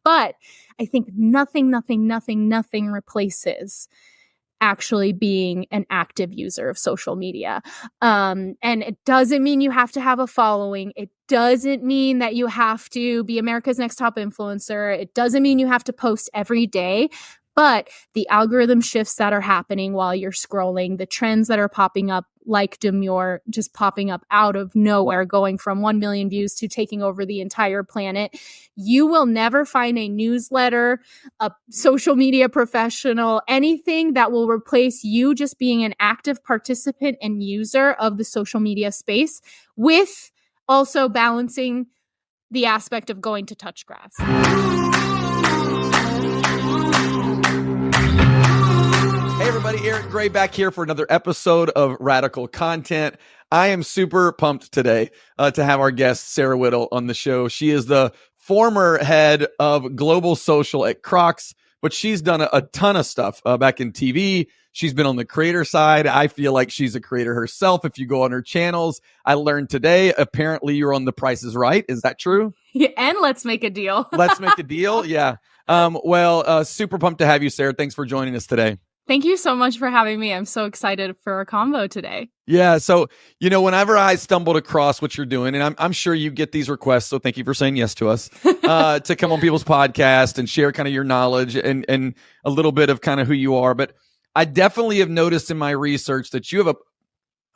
But I think nothing replaces actually being an active user of social media. And it doesn't mean you have to have a following. It doesn't mean that you have to be America's Next Top Influencer. It doesn't mean you have to post every day. But the algorithm shifts that are happening while you're scrolling, the trends that are popping up, like Demure, just popping up out of nowhere, going from 1 million views to taking over the entire planet. You will never find a newsletter, a social media professional, anything that will replace you just being an active participant and user of the social media space, with also balancing the aspect of going to touch grass. Hey everybody, Eric Gray back here for another episode of Radical Content. I am super pumped today to have our guest, Sarah Whittle, on the show. She is the former head of global social at Crocs, but she's done a ton of stuff back in TV. She's been on the creator side. I feel like she's a creator herself. If you go on her channels, I learned today, apparently you're on The Price is Right. Is that true? Yeah, and Let's Make a Deal. Let's Make a Deal. Yeah. Super pumped to have you, Sarah. Thanks for joining us today. Thank you so much for having me. I'm so excited for our convo today. Yeah. So, whenever I stumbled across what you're doing, and I'm sure you get these requests, so thank you for saying yes to us, to come on people's podcast and share kind of your knowledge and a little bit of kind of who you are. But I definitely have noticed in my research that you have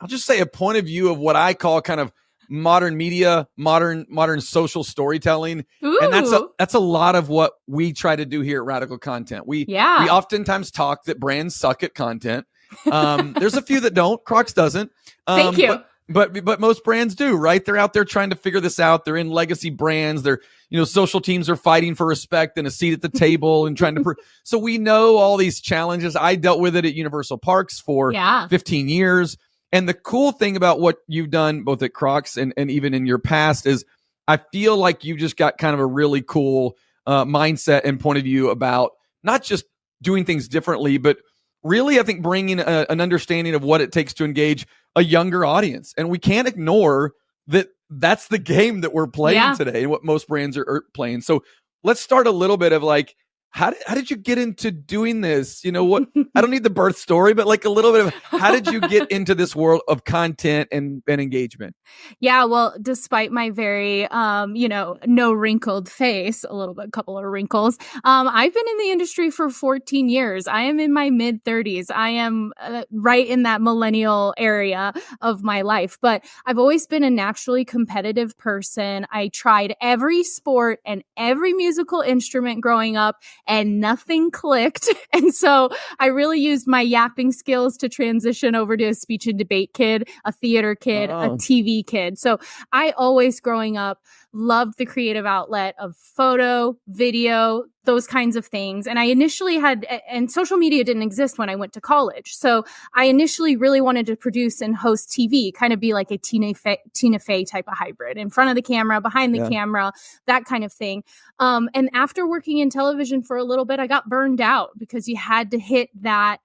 I'll just say a point of view of what I call kind of modern media, modern social storytelling. Ooh. And that's a lot of what we try to do here at Radical Content. We oftentimes talk that brands suck at content. There's a few that don't. Crocs doesn't. Thank you. But most brands do, right? They're out there trying to figure this out. They're in legacy brands. They're, social teams are fighting for respect and a seat at the table and trying to so we know all these challenges. I dealt with it at Universal Parks for 15 years. And the cool thing about what you've done both at Crocs and even in your past is I feel like you just got kind of a really cool mindset and point of view about not just doing things differently, but really, I think, bringing an understanding of what it takes to engage a younger audience. And we can't ignore that that's the game that we're playing today and what most brands are playing. So let's start a little bit of like, how did you get into doing this? What? I don't need the birth story, but like a little bit of how did you get into this world of content and engagement? Yeah, well, despite my very, no wrinkled face, a couple of wrinkles, I've been in the industry for 14 years. I am in my mid 30s. I am right in that millennial area of my life, but I've always been a naturally competitive person. I tried every sport and every musical instrument growing up, and nothing clicked. And so I really used my yapping skills to transition over to a speech and debate kid, a theater kid, a TV kid. So I always growing up loved the creative outlet of photo, video, those kinds of things. And I initially and social media didn't exist when I went to college. So I initially really wanted to produce and host TV, kind of be like a Tina Fey type of hybrid, in front of the camera, behind the camera, that kind of thing. And after working in television for a little bit, I got burned out because you had to hit that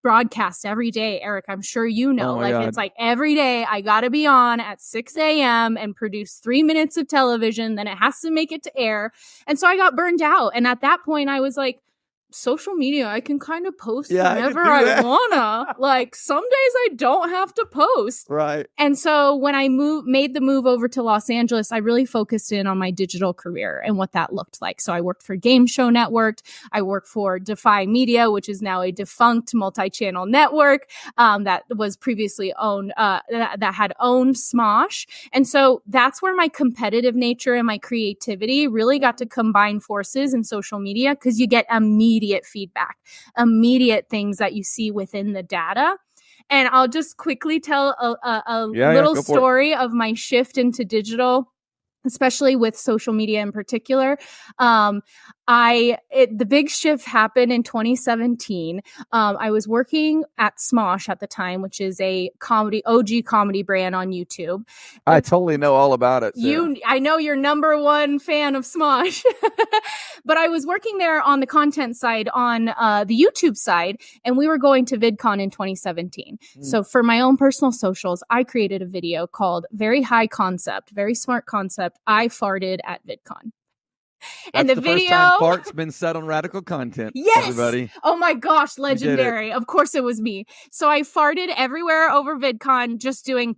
broadcast every day. Eric, I'm sure you know, it's like every day I got to be on at 6 a.m. and produce 3 minutes of television. Then it has to make it to air. And so I got burned out. And at that point I was like, social media, I can kind of post whenever I wanna. Like some days I don't have to post. Right. And so when I made the move over to Los Angeles, I really focused in on my digital career and what that looked like. So I worked for Game Show Network. I worked for Defy Media, which is now a defunct multi-channel network that was previously owned, that had owned Smosh. And so that's where my competitive nature and my creativity really got to combine forces in social media, because you get immediate feedback, immediate things that you see within the data. And I'll just quickly tell a little story of my shift into digital, especially with social media in particular. The big shift happened in 2017. I was working at Smosh at the time, which is a OG comedy brand on YouTube. I totally know all about it. I know you're number one fan of Smosh, but I was working there on the content side, on the YouTube side, and we were going to VidCon in 2017. So for my own personal socials, I created a video called Very High Concept, Very Smart Concept. I farted at VidCon. And That's the the first video, time fart's been said on radical content. yes. Everybody. Oh my gosh, did it. legendary. Of course it was me. So I farted everywhere over VidCon, just doing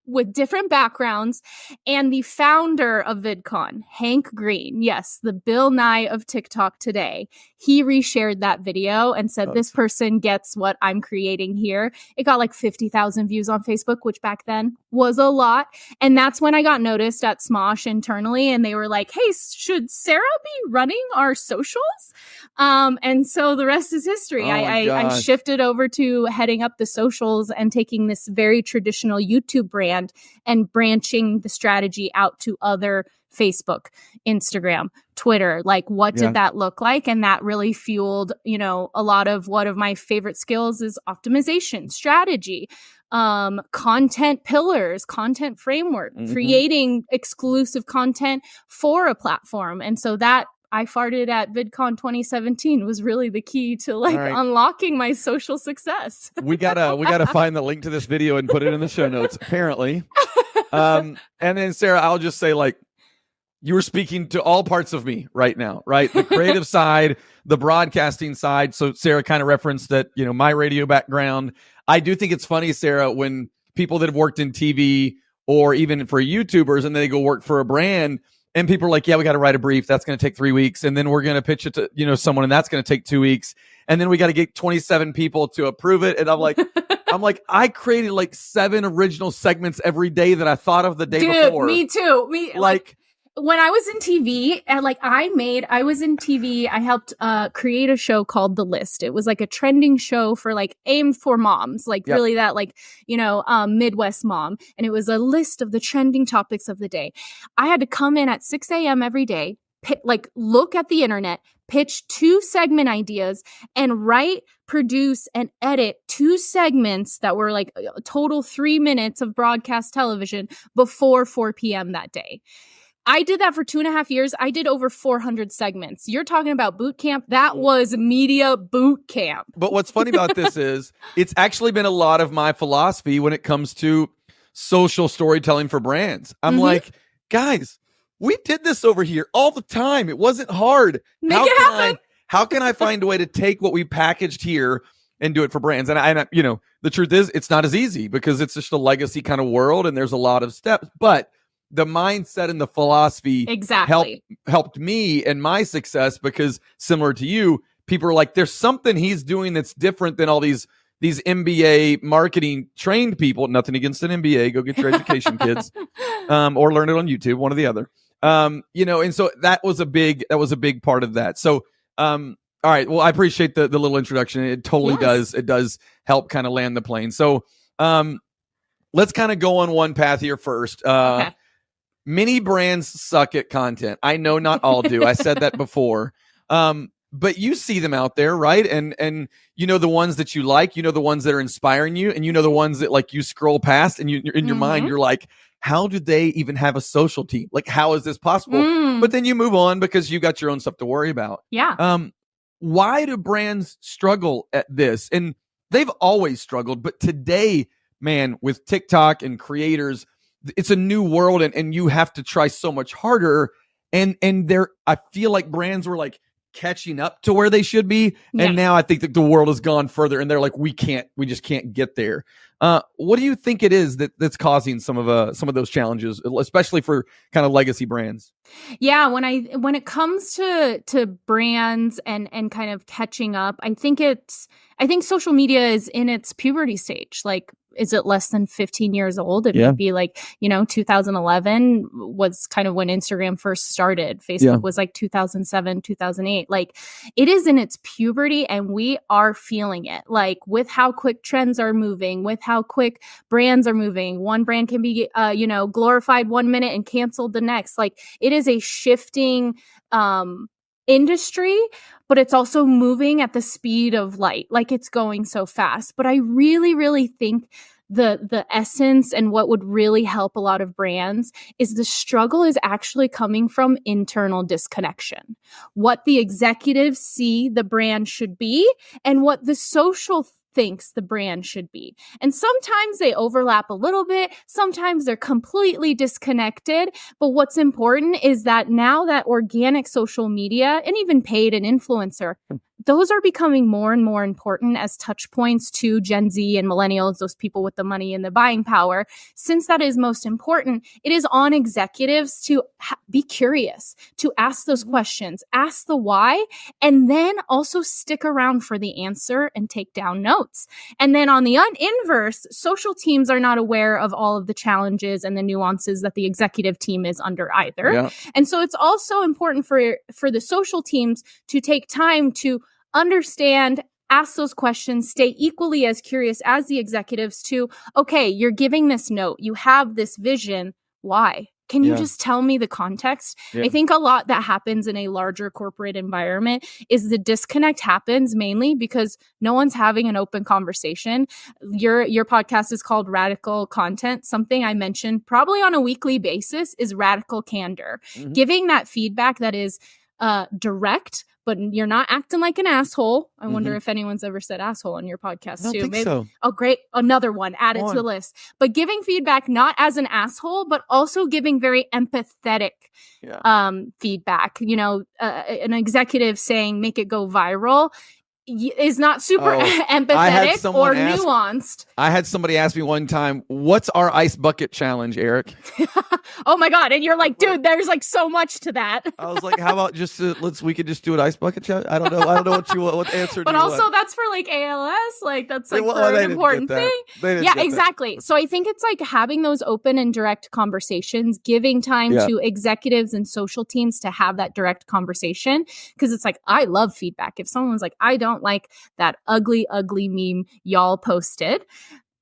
with different backgrounds. And the founder of VidCon, Hank Green, yes, the Bill Nye of TikTok today, he reshared that video and said, this person gets what I'm creating here. It got like 50,000 views on Facebook, which back then was a lot. And that's when I got noticed at Smosh internally. And they were like, hey, should Sarah be running our socials? And so the rest is history. I shifted over to heading up the socials and taking this very traditional YouTube brand and branching the strategy out to other Facebook, Instagram, Twitter. Like, what did that look like? And that really fueled, a lot of one of my favorite skills is optimization, strategy, content pillars, content framework, creating exclusive content for a platform. And so that I farted at VidCon 2017 was really the key to unlocking my social success. We gotta find the link to this video and put it in the show notes, apparently. And then Sarah, I'll just say, you were speaking to all parts of me right now, right? The creative side, the broadcasting side. So Sarah kind of referenced that, my radio background. I do think it's funny, Sarah, when people that have worked in TV or even for YouTubers and they go work for a brand and people are like, yeah, we got to write a brief. That's going to take 3 weeks. And then we're going to pitch it to, someone and that's going to take 2 weeks. And then we got to get 27 people to approve it. And I'm like, I created 7 original segments every day that I thought of the day before. Me too. When I was in TV, I was in TV, I helped create a show called The List. It was a trending show for aimed for moms, really that Midwest mom. And it was a list of the trending topics of the day. I had to come in at 6 a.m. every day, look at the internet, pitch 2 segment ideas, and write, produce, and edit 2 segments that were a total 3 minutes of broadcast television before 4 p.m. that day. I did that for 2.5 years. I did over 400 segments. You're talking about boot camp. That was media boot camp. But what's funny about this is it's actually been a lot of my philosophy when it comes to social storytelling for brands. I'm like, guys, we did this over here all the time. It wasn't hard. Make it happen. How can I find a way to take what we packaged here and do it for brands? And the truth is it's not as easy because it's just a legacy kind of world and there's a lot of steps, but the mindset and the philosophy helped me and my success because similar to you, people are like, there's something he's doing that's different than all these MBA marketing trained people. Nothing against an MBA. Go get your education, kids, or learn it on YouTube, one or the other. And so that was a big part of that. So, all right. Well, I appreciate the little introduction. It totally does. It does help kind of land the plane. So, let's kind of go on one path here first. Okay. Many brands suck at content. I know not all do. I said that before. But you see them out there, right? And the ones that you like, the ones that are inspiring you, and the ones that you scroll past and you're in your mind, you're like, how do they even have a social team? How is this possible? But then you move on because you got your own stuff to worry about. Yeah. Why do brands struggle at this? And they've always struggled, but today, man, with TikTok and creators, it's a new world and you have to try so much harder. And I feel like brands were catching up to where they should be. Yeah. And now I think that the world has gone further and they're like, we just can't get there. What do you think it is that's causing some of those challenges, especially for kind of legacy brands? Yeah. When it comes to brands and kind of catching up, I think social media is in its puberty stage. Is it less than 15 years old? It would be 2011 was kind of when Instagram first started. Facebook was 2007, 2008. It is in its puberty and we are feeling it. With how quick trends are moving, with how quick brands are moving. One brand can be, glorified 1 minute and canceled the next. It is a shifting, industry, but it's also moving at the speed of light. It's going so fast. But I really, really think the essence and what would really help a lot of brands is the struggle is actually coming from internal disconnection. What the executives see the brand should be and what the social thinks the brand should be. And sometimes they overlap a little bit. Sometimes they're completely disconnected. But what's important is that now that organic social media and even paid and influencer, those are becoming more and more important as touch points to Gen Z and millennials, those people with the money and the buying power. Since that is most important, it is on executives to be curious, to ask those questions, ask the why, and then also stick around for the answer and take down notes. And then on the inverse, social teams are not aware of all of the challenges and the nuances that the executive team is under either. Yeah. And so it's also important for the social teams to take time to understand, ask those questions, stay equally as curious as the executives to, okay, you're giving this note, you have this vision, why? Can you just tell me the context? I think a lot that happens in a larger corporate environment is the disconnect happens mainly because no one's having an open conversation. Your podcast is called Radical Content. Something I mentioned probably on a weekly basis is radical candor. Mm-hmm. Giving that feedback that is direct, but you're not acting like an asshole. I wonder if anyone's ever said asshole on your podcast I don't too. think so. Oh, great. Another one added to the list. But giving feedback not as an asshole, but also giving very empathetic feedback. You know, an executive saying, make it go viral is not super empathetic or nuanced. I had somebody ask me one time, what's our ice bucket challenge, Eric? Oh my God. And you're like, dude, there's like so much to that. I was like, how about we could just do an ice bucket challenge? I don't know what answer. But also that's for like ALS, like that's like for an important thing. Yeah, exactly. So I think it's like having those open and direct conversations, giving time to executives and social teams to have that direct conversation. Cause it's like, I love feedback. If someone's like, I don't like that ugly meme y'all posted,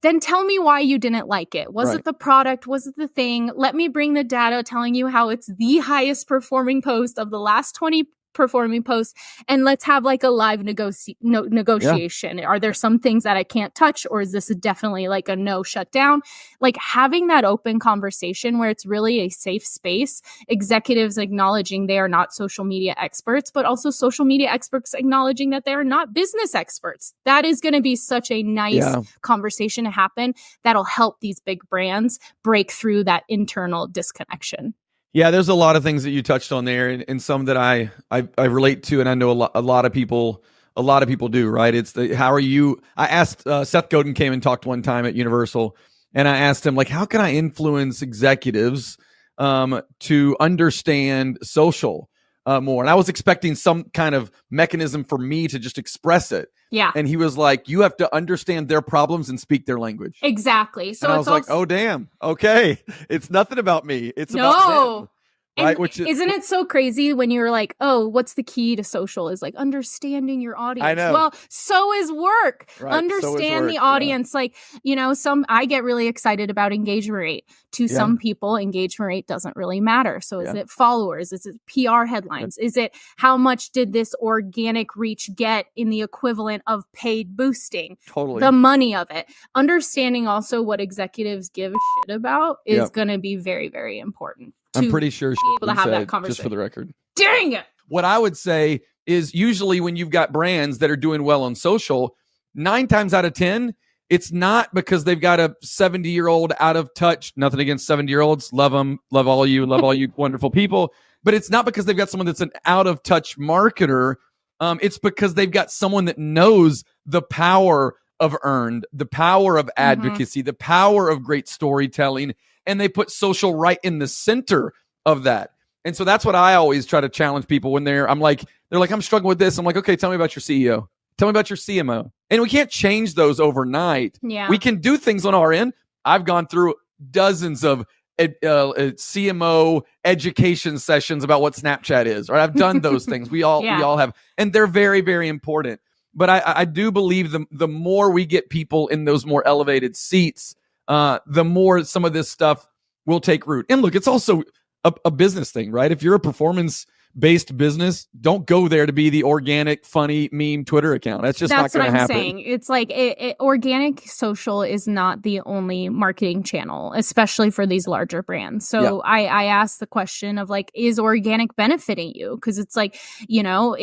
then tell me why you didn't like it. Was it the product? Was it the thing? Let me bring the data telling you how it's the highest performing post of the last 20 performing posts, and let's have like a live negotiation. Yeah. Are there some things that I can't touch, or is this definitely like a no shutdown? Like having that open conversation where it's really a safe space, executives acknowledging they are not social media experts, but also social media experts acknowledging that they are not business experts. That is going to be such a nice conversation to happen that'll help these big brands break through that internal disconnection. Yeah, there's a lot of things that you touched on there, and some that I relate to, and I know a lot of people do. Right? It's how are you? I asked Seth Godin came and talked one time at Universal, and I asked him like, how can I influence executives to understand social more? And I was expecting some kind of mechanism for me to just express it. Yeah. And he was like, you have to understand their problems and speak their language. Exactly. So and I was like, oh, damn. Okay. It's nothing about me. It's about them. Right? Isn't it so crazy when you're like, oh, what's the key to social is like understanding your audience. I know. Well, so is work. Right. Understand the audience. Yeah. Like, you know, I get really excited about engagement rate. To some people, engagement rate doesn't really matter. So is it followers? Is it PR headlines? Is it how much did this organic reach get in the equivalent of paid boosting? Totally. The money of it. Understanding also what executives give a shit about is going to be very, very important. I'm pretty sure she able to have that conversation. Just for the record. Dang it! What I would say is usually when you've got brands that are doing well on social, 9 times out of 10, it's not because they've got a 70-year-old out of touch. Nothing against 70-year-olds. Love them. Love all you wonderful people. But it's not because they've got someone that's an out of touch marketer. It's because they've got someone that knows the power of earned, the power of advocacy, the power of great storytelling. And they put social right in the center of that. And so that's what I always try to challenge people when they're like, I'm struggling with this. I'm like, okay, tell me about your CEO. Tell me about your CMO. And we can't change those overnight. Yeah. We can do things on our end. I've gone through dozens of CMO education sessions about what Snapchat is. Right? I've done those things. We all have. And they're very, very important. But I do believe the more we get people in those more elevated seats, the more some of this stuff will take root. And look, it's also a business thing, right? If you're a performance-based business, don't go there to be the organic, funny meme Twitter account. That's just not going to happen. That's what I'm saying. It's like organic social is not the only marketing channel, especially for these larger brands. So I asked the question of like, is organic benefiting you? Because it's like, you know,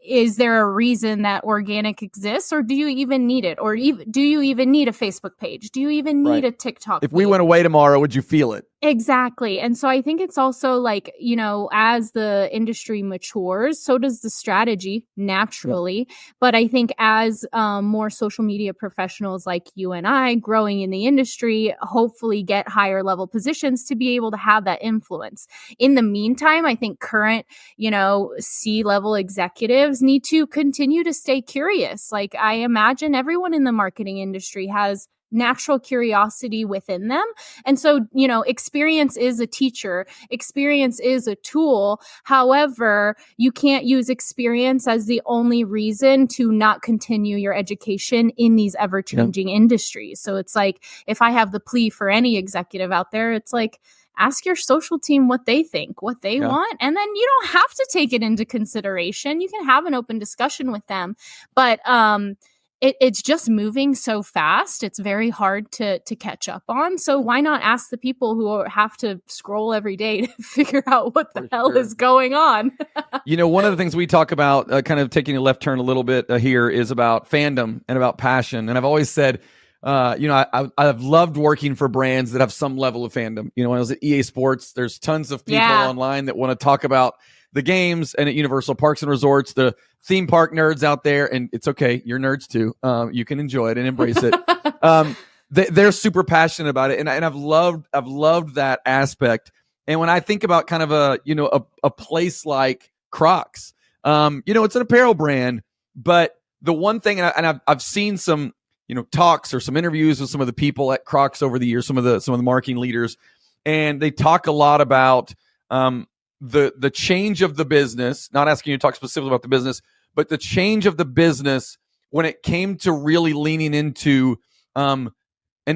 is there a reason that organic exists, or do you even need it? Or do you even need a Facebook page? Do you even need a TikTok If feed? we went away tomorrow, would you feel it? Exactly. And so I think it's also like, as the industry matures, so does the strategy naturally. Yep. But I think as more social media professionals like you and I growing in the industry, hopefully get higher level positions to be able to have that influence. In the meantime, I think current, C-level executives need to continue to stay curious. Like, I imagine everyone in the marketing industry has natural curiosity within them. And so, experience is a teacher, experience is a tool. However, you can't use experience as the only reason to not continue your education in these ever-changing industries. So it's like, if I have the plea for any executive out there, it's like, ask your social team what they think, what they want. And then you don't have to take it into consideration. You can have an open discussion with them. But, it's just moving so fast. It's very hard to catch up on. So why not ask the people who have to scroll every day to figure out what the hell is going on? One of the things we talk about, kind of taking a left turn a little bit here, is about fandom and about passion. And I've always said, I've loved working for brands that have some level of fandom. When I was at EA Sports, there's tons of people online that want to talk about the games, and at Universal Parks and Resorts, the theme park nerds out there, and it's okay, you're nerds too. You can enjoy it and embrace it. They're super passionate about it, and I've loved that aspect. And when I think about kind of a place like Crocs, it's an apparel brand, but the one thing, and I've seen some talks or some interviews with some of the people at Crocs over the years, some of the marketing leaders, and they talk a lot about the change of the business, not asking you to talk specifically about the business, but the change of the business when it came to really leaning into and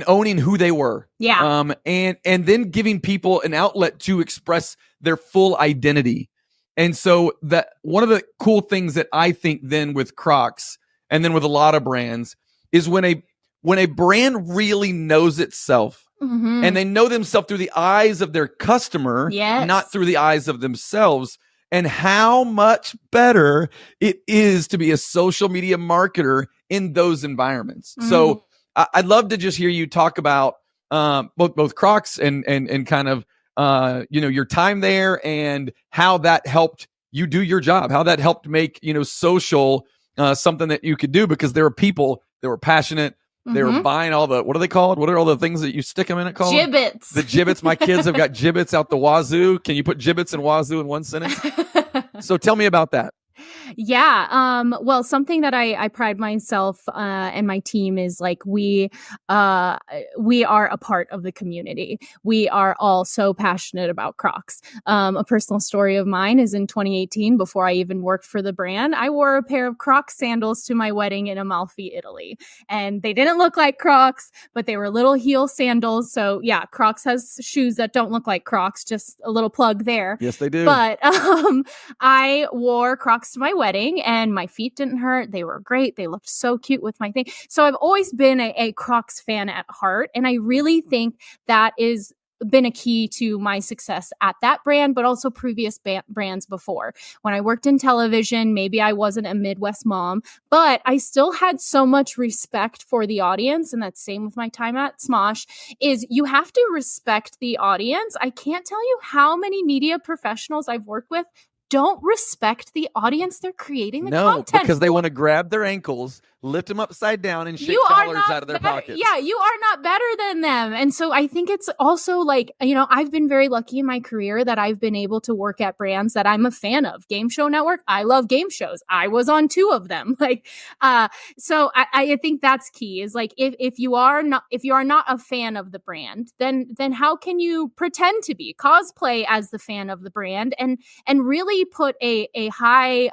owning who they were. And then giving people an outlet to express their full identity. And so that one of the cool things that I think then with Crocs, and then with a lot of brands, is when a brand really knows itself. Mm-hmm. And they know themselves through the eyes of their customer, not through the eyes of themselves, and how much better it is to be a social media marketer in those environments. Mm-hmm. So I'd love to just hear you talk about both Crocs and kind of your time there, and how that helped you do your job, how that helped make social something that you could do, because there were people that were passionate. They were buying all the, what are they called? What are all the things that you stick them in it called? Gibbets. The gibbets. My kids have got gibbets out the wazoo. Can you put gibbets and wazoo in one sentence? So tell me about that. Yeah. Well, something that I pride myself and my team is like, we are a part of the community. We are all so passionate about Crocs. A personal story of mine is in 2018, before I even worked for the brand, I wore a pair of Crocs sandals to my wedding in Amalfi, Italy. And they didn't look like Crocs, but they were little heel sandals. So yeah, Crocs has shoes that don't look like Crocs, just a little plug there. Yes, they do. But I wore Crocs to my wedding and my feet didn't hurt. They were great. They looked so cute with my thing. So I've always been a Crocs fan at heart. And I really think that is been a key to my success at that brand, but also previous brands before. When I worked in television, maybe I wasn't a Midwest mom, but I still had so much respect for the audience. And that's same with my time at Smosh, is you have to respect the audience. I can't tell you how many media professionals I've worked with don't respect the audience they're creating the content because they for. want to grab their ankles, lift them upside down, and shake dollars out of their pockets. Yeah, you are not better than them. And so I think it's also like, I've been very lucky in my career that I've been able to work at brands that I'm a fan of. Game Show Network, I love game shows. I was on 2 of them. So I think that's key, is like, if you are not a fan of the brand, then how can you pretend to be? Cosplay as the fan of the brand and really put a high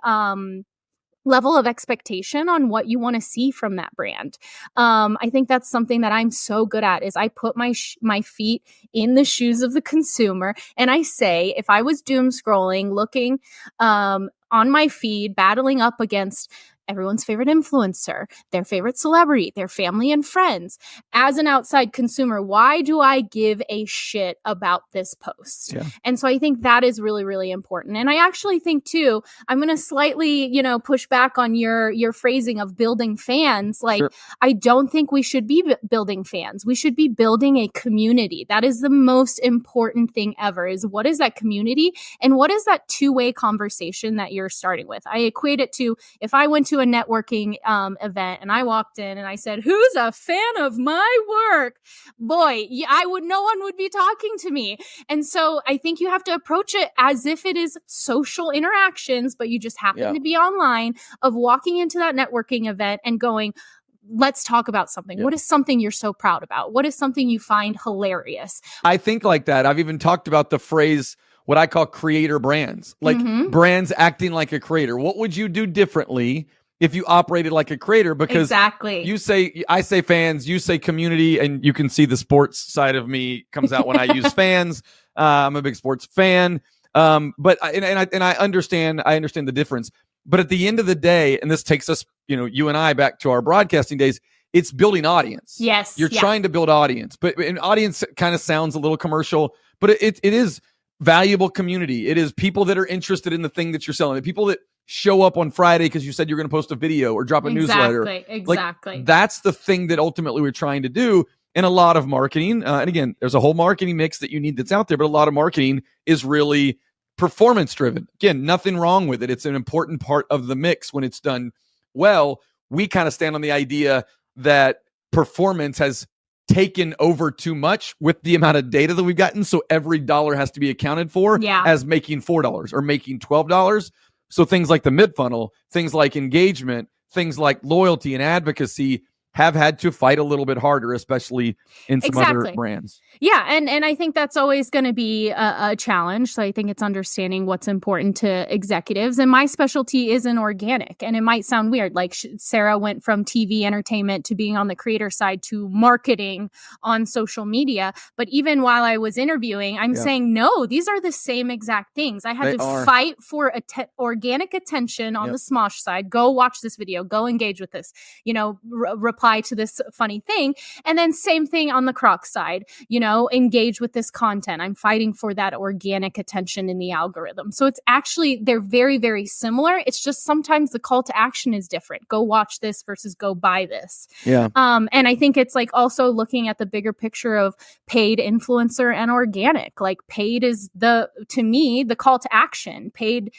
level of expectation on what you want to see from that brand. I think that's something that I'm so good at, is I put my feet in the shoes of the consumer. And I say, if I was doom scrolling, looking on my feed, battling up against everyone's favorite influencer, their favorite celebrity, their family and friends. As an outside consumer, why do I give a shit about this post? Yeah. And so I think that is really, really important. And I actually think too, I'm going to slightly, push back on your phrasing of building fans. Like, Sure. I don't think we should be building fans. We should be building a community. That is the most important thing ever, is what is that community and what is that two-way conversation that you're starting with? I equate it to if I went to a networking event and I walked in and I said, who's a fan of my work? Boy, no one would be talking to me. And so I think you have to approach it as if it is social interactions, but you just happen to be online, of walking into that networking event and going, let's talk about something. Yeah. What is something you're so proud about? What is something you find hilarious? I think like that. I've even talked about the phrase, what I call creator brands, like brands acting like a creator. What would you do differently if you operated like a creator? Because exactly. I say fans, you say community, and you can see the sports side of me comes out when I use fans. I'm a big sports fan. But I understand the difference. But at the end of the day, and this takes us, you and I back to our broadcasting days, it's building audience. Yes. You're trying to build audience, but an audience kind of sounds a little commercial, but it is valuable community. It is people that are interested in the thing that you're selling. The people that show up on Friday because you said you're going to post a video or drop a newsletter. Exactly. Like, that's the thing that ultimately we're trying to do. And a lot of marketing, and again, there's a whole marketing mix that you need that's out there, but a lot of marketing is really performance driven. Again, nothing wrong with it. It's an important part of the mix when it's done well. We kind of stand on the idea that performance has taken over too much with the amount of data that we've gotten. So every dollar has to be accounted for as making $4 or making $12. So things like the mid funnel, things like engagement, things like loyalty and advocacy have had to fight a little bit harder, especially in some other brands. Yeah. And I think that's always going to be a challenge. So I think it's understanding what's important to executives. And my specialty is in organic. And it might sound weird. Like Sarah went from TV entertainment to being on the creator side to marketing on social media. But even while I was interviewing, I'm saying, no, these are the same exact things. I had to fight for organic attention on the Smosh side. Go watch this video. Go engage with this, reply to this funny thing. And then same thing on the Crocs side, engage with this content. I'm fighting for that organic attention in the algorithm. So it's actually, they're very, very similar. It's just sometimes the call to action is different. Go watch this versus go buy this. Yeah. And I think it's like also looking at the bigger picture of paid, influencer, and organic. Like paid is to me, the call to action. Paid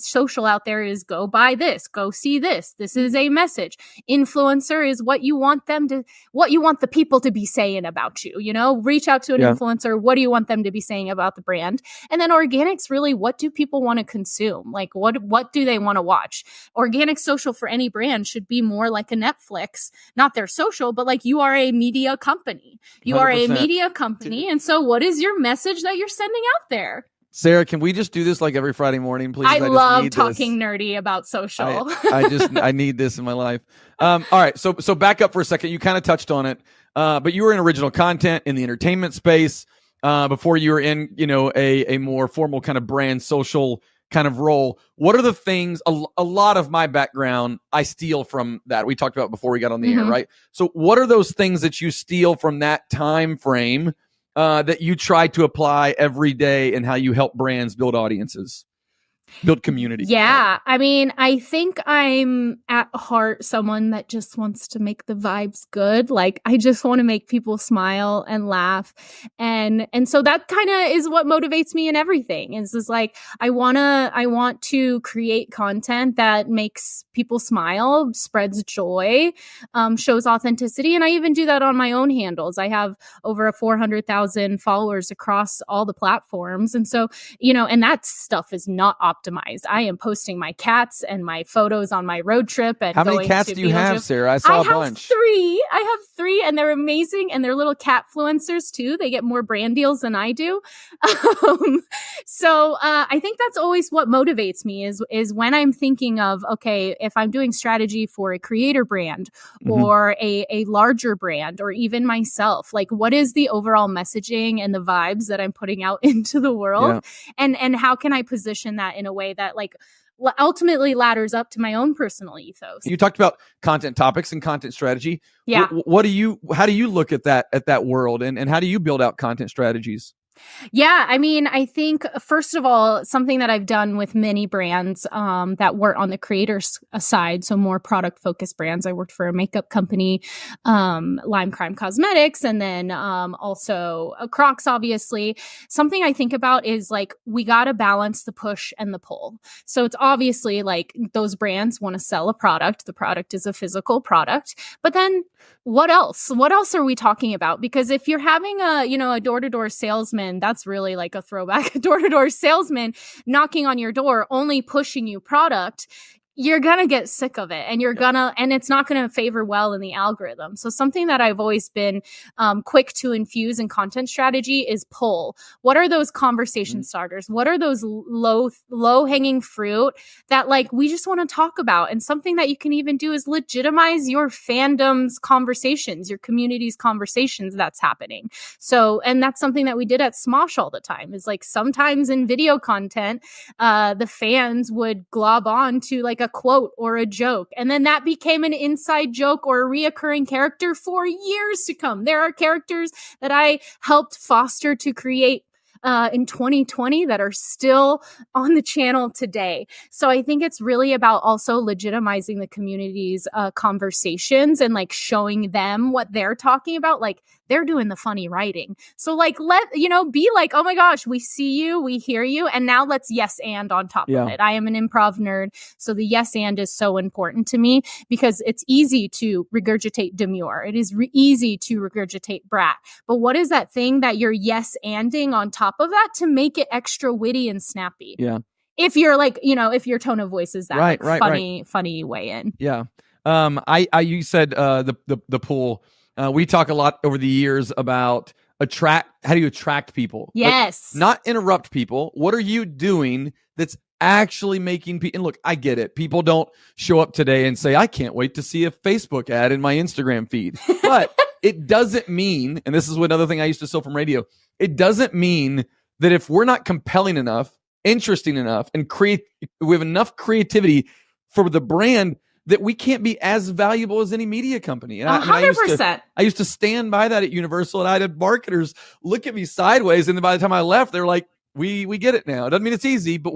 social out there is go buy this, go see this. This is a message. Influencer is what you want the people to be saying about you, reach out to an influencer. What do you want them to be saying about the brand? And then organics, really, what do people want to consume? Like what do they want to watch? Organic social for any brand should be more like a Netflix, not their social, but like you are a media company. You 100%. Are a media company. And so what is your message that you're sending out there? Sarah, can we just do this like every Friday morning, please? I love talking nerdy about social. I need this in my life. All right. So back up for a second. You kind of touched on it, but you were in original content in the entertainment space before you were in, a more formal kind of brand social kind of role. What are the things, a lot of my background, I steal from that. We talked about before we got on the air, right? So what are those things that you steal from that time frame that you try to apply every day in how you help brands build audiences, build community? Yeah. I mean, I think I'm at heart someone that just wants to make the vibes good. Like I just want to make people smile and laugh. And so that kind of is what motivates me in everything. It's just like, I want to create content that makes people smile, spreads joy, shows authenticity. And I even do that on my own handles. I have over 400,000 followers across all the platforms. And so, and that stuff is not optimized. I am posting my cats and my photos on my road trip. And how many cats do you have, Sarah? I saw a bunch. I have three, and they're amazing. And they're little cat influencers too. They get more brand deals than I do. So I think that's always what motivates me is when I'm thinking of, okay, if I'm doing strategy for a creator brand or a larger brand or even myself, like what is the overall messaging and the vibes that I'm putting out into the world? And how can I position that in a way that like ultimately ladders up to my own personal ethos. You talked about content topics and content strategy. Yeah. How do you look at that world, and how do you build out content strategies? Yeah, I mean, I think first of all, something that I've done with many brands that were on the creators side, so more product focused brands. I worked for a makeup company, Lime Crime Cosmetics, and then also Crocs, obviously. Something I think about is like, we got to balance the push and the pull. So it's obviously like those brands want to sell a product. The product is a physical product, but then what else? What else are we talking about? Because if you're having a door-to-door salesman, that's really like a throwback, a door-to-door salesman knocking on your door, only pushing you product, you're going to get sick of it, and and it's not going to favor well in the algorithm. So something that I've always been quick to infuse in content strategy is pull. What are those conversation starters? What are those low hanging fruit that like we just want to talk about? And something that you can even do is legitimize your fandom's conversations, your community's conversations that's happening. So, and that's something that we did at Smosh all the time, is like sometimes in video content, the fans would glob on to like a quote or a joke, and then that became an inside joke or a reoccurring character for years to come. There are characters that I helped foster to create in 2020 that are still on the channel today. So I think it's really about also legitimizing the community's conversations and like showing them what they're talking about. Like, they're doing the funny writing. So like, be like, oh my gosh, we see you, we hear you. And now let's yes and on top of it. I am an improv nerd. So the yes and is so important to me, because it's easy to regurgitate demure. It is easy to regurgitate brat. But what is that thing that you're yes anding on top of that to make it extra witty and snappy? Yeah. If you're like, if your tone of voice is that funny way in. Yeah. You said the pool. We talk a lot over the years about how do you attract people? Yes. Like, not interrupt people. What are you doing that's actually making people? And look, I get it. People don't show up today and say, I can't wait to see a Facebook ad in my Instagram feed. But it doesn't mean, and this is another thing I used to steal from radio, it doesn't mean that if we're not compelling enough, interesting enough, and we have enough creativity for the brand, that we can't be as valuable as any media company. And 100%. I used to stand by that at Universal, and I had marketers look at me sideways. And then by the time I left, they're like, we get it now. It doesn't mean it's easy, but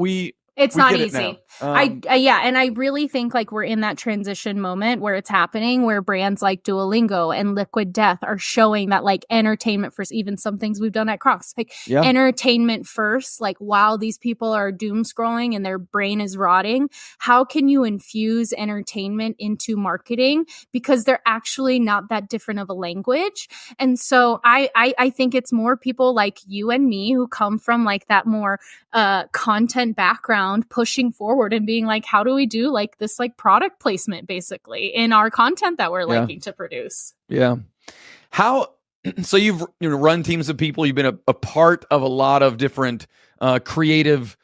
it's not easy. And I really think like we're in that transition moment where it's happening, where brands like Duolingo and Liquid Death are showing that like entertainment first, even some things we've done at Crocs, like entertainment first, like while these people are doom scrolling and their brain is rotting, how can you infuse entertainment into marketing? Because they're actually not that different of a language. And so I think it's more people like you and me who come from like that more content background, pushing forward and being like, how do we do like this like product placement basically in our content that we're liking to produce? Yeah. So you've run teams of people, you've been a part of a lot of different creative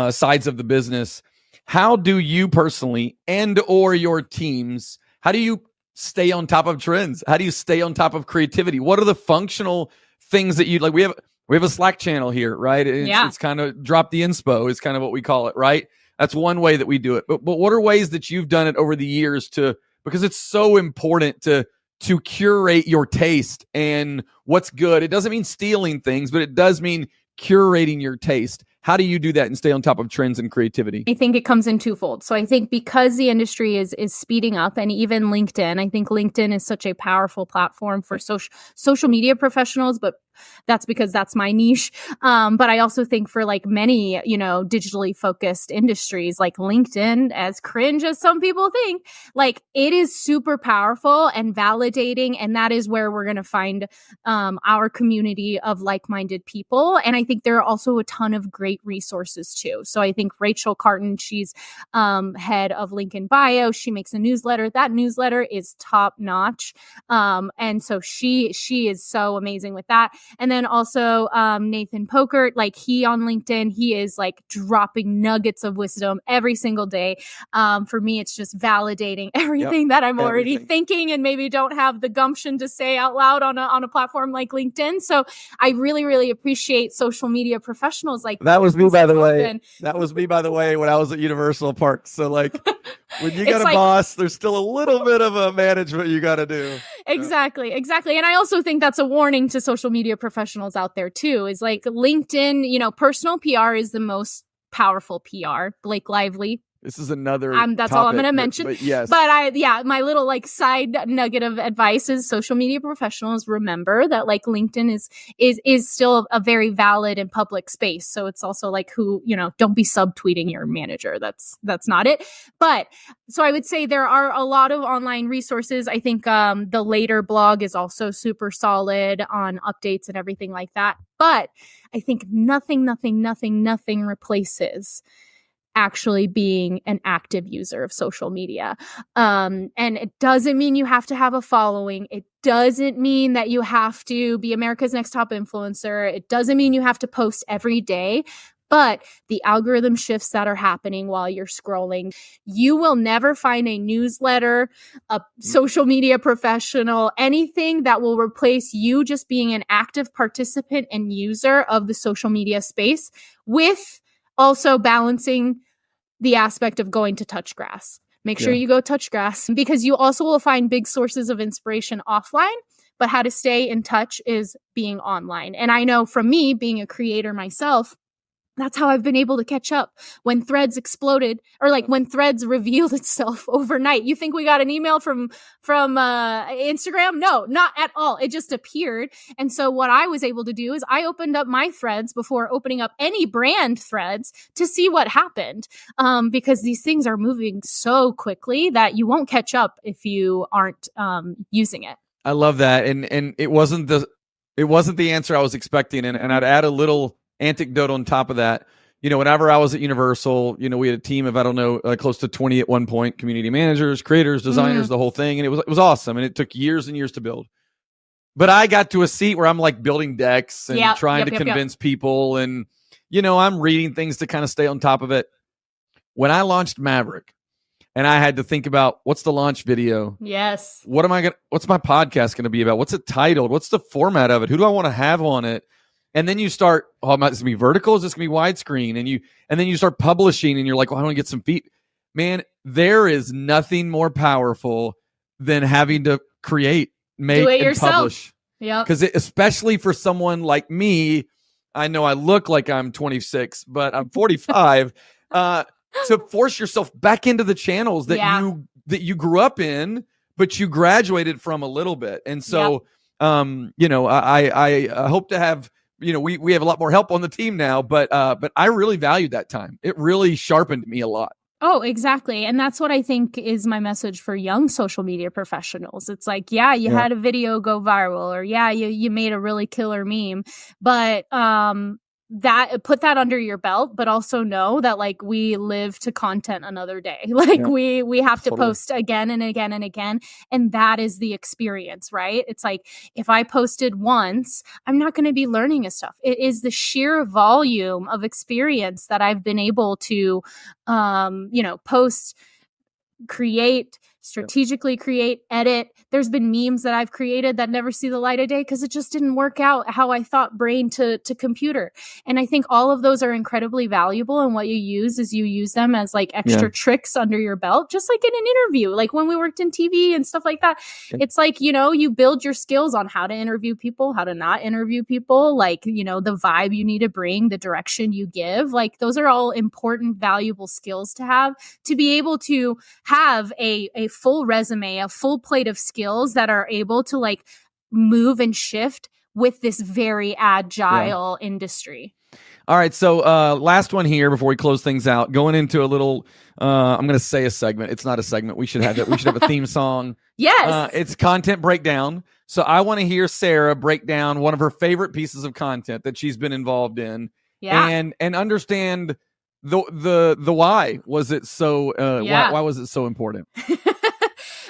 sides of the business. How do you personally and or your teams, how do you stay on top of trends? How do you stay on top of creativity? What are the functional things that you like? We have a Slack channel here, right? It's kind of drop the inspo is kind of what we call it, right? That's one way that we do it. But what are ways that you've done it over the years because it's so important to curate your taste and what's good. It doesn't mean stealing things, but it does mean curating your taste. How do you do that and stay on top of trends and creativity? I think it comes in twofold. So I think because the industry is speeding up, and even LinkedIn, I think LinkedIn is such a powerful platform for social media professionals, but that's because that's my niche. But I also think for like many, digitally focused industries like LinkedIn, as cringe as some people think, like it is super powerful and validating. And that is where we're going to find our community of like-minded people. And I think there are also a ton of great resources too. So I think Rachel Carton, she's head of Link in Bio. She makes a newsletter. That newsletter is top notch. And so she is so amazing with that. And then also Nathan Pokert, like he on LinkedIn, he is like dropping nuggets of wisdom every single day. For me, it's just validating everything that I'm already thinking and maybe don't have the gumption to say out loud on a platform like LinkedIn. So I really, really appreciate social media professionals like that was me, by the way. That was me, by the way, when I was at Universal Parks. So like when you got a boss, there's still a little bit of a management you got to do. Exactly. And I also think that's a warning to social media professionals out there too, is like LinkedIn, personal PR is the most powerful PR. Blake Lively. This is another that's topic, all I'm going to mention. But yes. But my little like side nugget of advice is social media professionals remember that like LinkedIn is still a very valid and public space. So it's also like don't be subtweeting your manager. That's not it. But so I would say there are a lot of online resources. I think the Later blog is also super solid on updates and everything like that. But I think nothing replaces actually being an active user of social media. And it doesn't mean you have to have a following. It doesn't mean that you have to be America's Next Top Influencer. It doesn't mean you have to post every day. But the algorithm shifts that are happening while you're scrolling, you will never find a newsletter, a social media professional, anything that will replace you just being an active participant and user of the social media space with also balancing the aspect of going to touch grass. Make sure you go touch grass, because you also will find big sources of inspiration offline, but how to stay in touch is being online. And I know from me being a creator myself, that's how I've been able to catch up when Threads exploded, or like when Threads revealed itself overnight. You think we got an email from Instagram? No, not at all. It just appeared. And so what I was able to do is I opened up my Threads before opening up any brand Threads to see what happened. Because these things are moving so quickly that you won't catch up if you aren't using it. I love that. And it wasn't the answer I was expecting. And I'd add a little anecdote on top of that. Whenever I was at Universal, we had a team of, close to 20 at one point, community managers, creators, designers, the whole thing. And it was awesome. And it took years and years to build. But I got to a seat where I'm like building decks and trying to convince people. And, I'm reading things to kind of stay on top of it. When I launched Maverick and I had to think about what's the launch video? Yes. What's my podcast going to be about? What's it titled? What's the format of it? Who do I want to have on it? And then you start, is this going to be vertical? Is this going to be widescreen? And then you start publishing and you're like, well, I want to get some feet. Man, there is nothing more powerful than having to create, make, and yourself. Publish. Yeah. Because especially for someone like me, I know I look like I'm 26, but I'm 45. To force yourself back into the channels that you grew up in, but you graduated from a little bit. And so, I hope to have, we have a lot more help on the team now, but I really valued that time. It really sharpened me a lot. Oh, exactly. And that's what I think is my message for young social media professionals. It's like, you had a video go viral, or you made a really killer meme, but put that under your belt, but also know that like we live to content another day. Like we have to post again and again and again. And that is the experience, right? It's like, if I posted once, I'm not going to be learning a stuff. It is the sheer volume of experience that I've been able to, post, strategically create, edit. There's been memes that I've created that never see the light of day because it just didn't work out how I thought brain to computer. And I think all of those are incredibly valuable. And what you use them as like extra tricks under your belt, just like in an interview, like when we worked in TV and stuff like that. It's like, you build your skills on how to interview people, how to not interview people, like, the vibe you need to bring, the direction you give. Like those are all important, valuable skills to have, to be able to have a full resume, a full plate of skills that are able to like move and shift with this very agile industry. All right. So last one here before we close things out, going into a little, I'm going to say a segment. It's not a segment. We should have it. We should have a theme song. Yes. It's content breakdown. So I want to hear Sarah break down one of her favorite pieces of content that she's been involved in, and understand the why was it so why was it so important?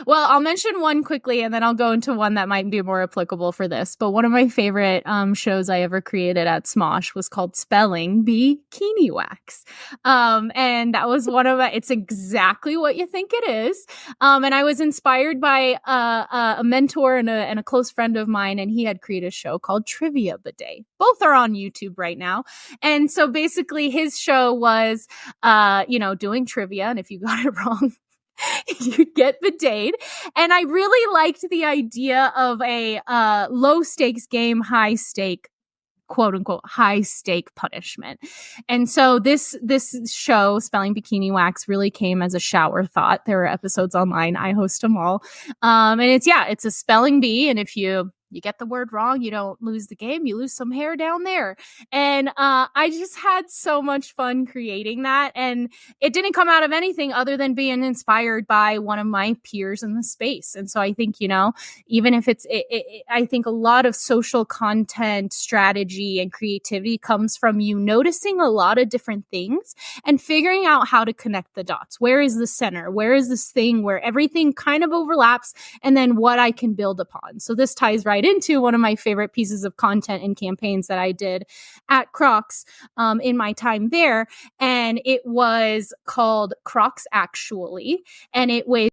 Well, I'll mention one quickly and then I'll go into one that might be more applicable for this. But one of my favorite shows I ever created at Smosh was called Spelling Bikini Wax. And that was one of my, it's exactly what you think it is. And I was inspired by a mentor and a close friend of mine, and he had created a show called Trivia Bidet. Both are on YouTube right now. And so basically his show was, doing trivia. And if you got it wrong, you get bidetted. And I really liked the idea of a low stakes game, high stake, quote unquote, high stake punishment. And so this show, Spelling Bikini Wax, really came as a shower thought. There are episodes online. I host them all. And it's a spelling bee. And if you get the word wrong, you don't lose the game, you lose some hair down there. And I just had so much fun creating that. And it didn't come out of anything other than being inspired by one of my peers in the space. And so I think, even if I think a lot of social content strategy and creativity comes from you noticing a lot of different things and figuring out how to connect the dots. Where is the center? Where is this thing where everything kind of overlaps? And then what I can build upon. So this ties right into one of my favorite pieces of content and campaigns that I did at Crocs in my time there. And it was called Crocs Actually. And it was